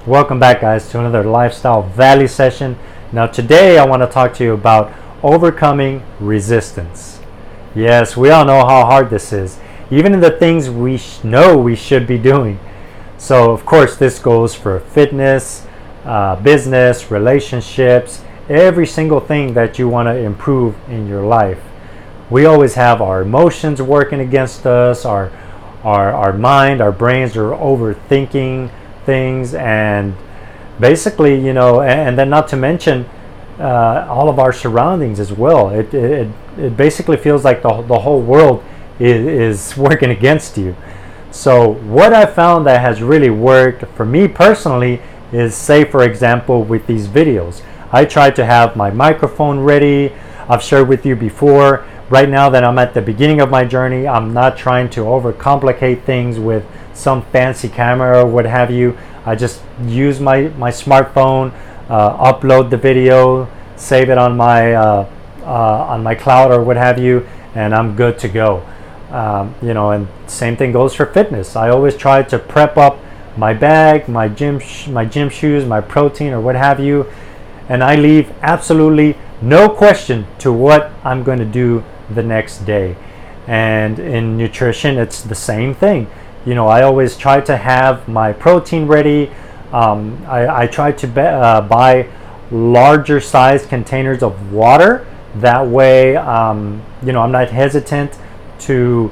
Welcome back, guys, to another Lifestyle Valley session. Now today I want to talk to you about overcoming resistance. Yes, we all know how hard this is, even in the things we know we should be doing. So of course this goes for fitness, business, relationships, every single thing that you want to improve in your life. We always have our emotions working against us, our mind, our brains are overthinking things, and basically, and then not to mention all of our surroundings as well. It basically feels like the whole world is working against you. So what I found that has really worked for me personally is, say for example, with these videos, I try to have my microphone ready. I've shared with you before. Right now that I'm at the beginning of my journey, I'm not trying to overcomplicate things with some fancy camera or what have you. I just use my smartphone, upload the video, save it on my cloud or what have you, and I'm good to go. And same thing goes for fitness. I always try to prep up my bag, my gym shoes, my protein or what have you, and I leave absolutely no question to what I'm going to do the next day. And in nutrition, it's the same thing. I always try to have my protein ready. I try to buy larger size containers of water. That way, I'm not hesitant to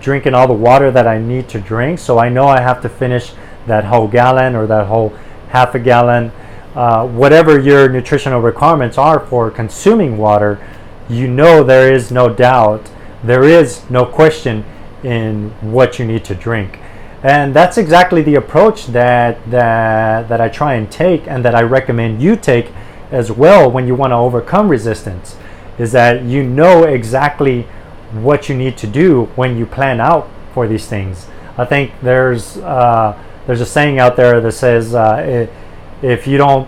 drinking all the water that I need to drink. So I know I have to finish that whole gallon or that whole half a gallon. Whatever your nutritional requirements are for consuming water, there is no doubt, there is no question in what you need to drink. And that's exactly the approach that I try and take, and that I recommend you take as well when you want to overcome resistance, is that you know exactly what you need to do when you plan out for these things. I think there's a saying out there that says if you don't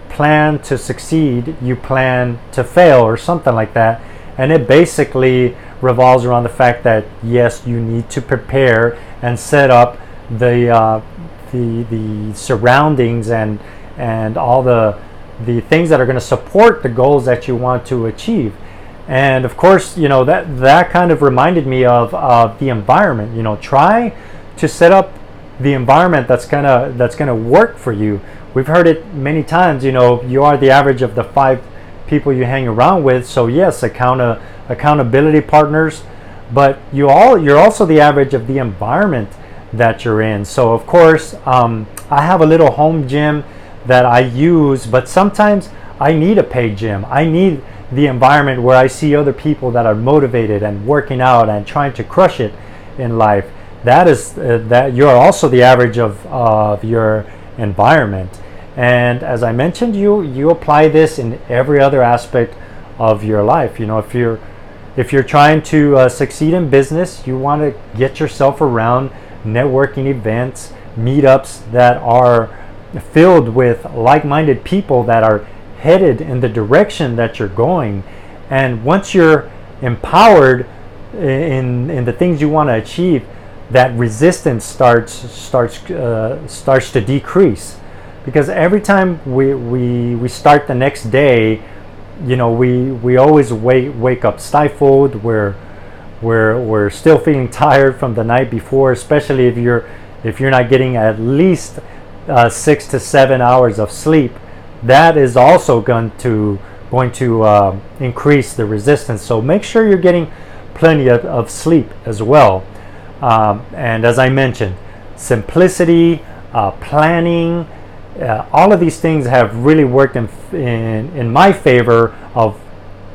plan to succeed, you plan to fail, or something like that. And it basically revolves around the fact that yes, you need to prepare and set up the surroundings and all the things that are going to support the goals that you want to achieve. And of course, that kind of reminded me of the environment. Try to set up the environment that's gonna work for you. We've heard it many times. You are the average of the 5 people you hang around with. So yes, accountability partners, but you're also the average of the environment that you're in. So of course, I have a little home gym that I use, but sometimes I need a paid gym. I need the environment where I see other people that are motivated and working out and trying to crush it in life. That is that you're also the average of your environment. And as I mentioned, you apply this in every other aspect of your life. If you're trying to succeed in business, you want to get yourself around networking events, meetups that are filled with like-minded people that are headed in the direction that you're going. And once you're empowered in the things you want to achieve, that resistance starts to decrease. Because every time we start the next day, we always wake up stifled. We're still feeling tired from the night before, especially if you're not getting at least 6 to 7 hours of sleep. That is also going to increase the resistance. So make sure you're getting plenty of sleep as well. And as I mentioned, simplicity, planning, all of these things have really worked in my favor of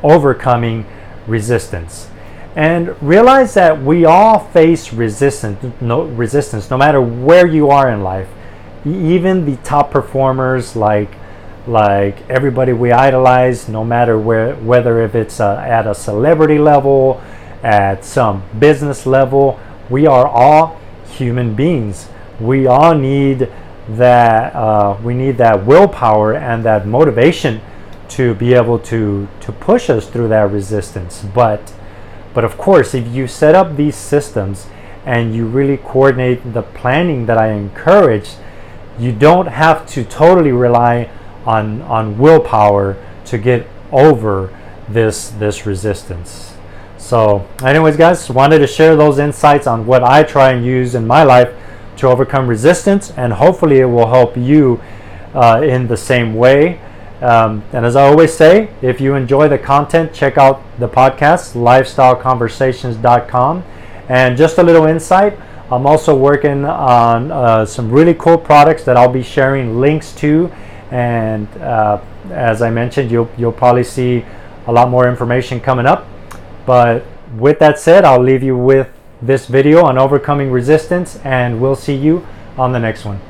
overcoming resistance. And realize that we all face resistance no matter where you are in life. Even the top performers, like everybody we idolize, no matter whether if it's at a celebrity level, at some business level, we are all human beings. We all need that. We need that willpower and that motivation to be able to push us through that resistance. But of course, if you set up these systems and you really coordinate the planning that I encourage, you don't have to totally rely on willpower to get over this resistance. So anyways, guys, wanted to share those insights on what I try and use in my life to overcome resistance, and hopefully it will help you in the same way. And as I always say, if you enjoy the content, check out the podcast, lifestyleconversations.com. And just a little insight, I'm also working on some really cool products that I'll be sharing links to. And as I mentioned, you'll probably see a lot more information coming up. But with that said, I'll leave you with this video on overcoming resistance, and we'll see you on the next one.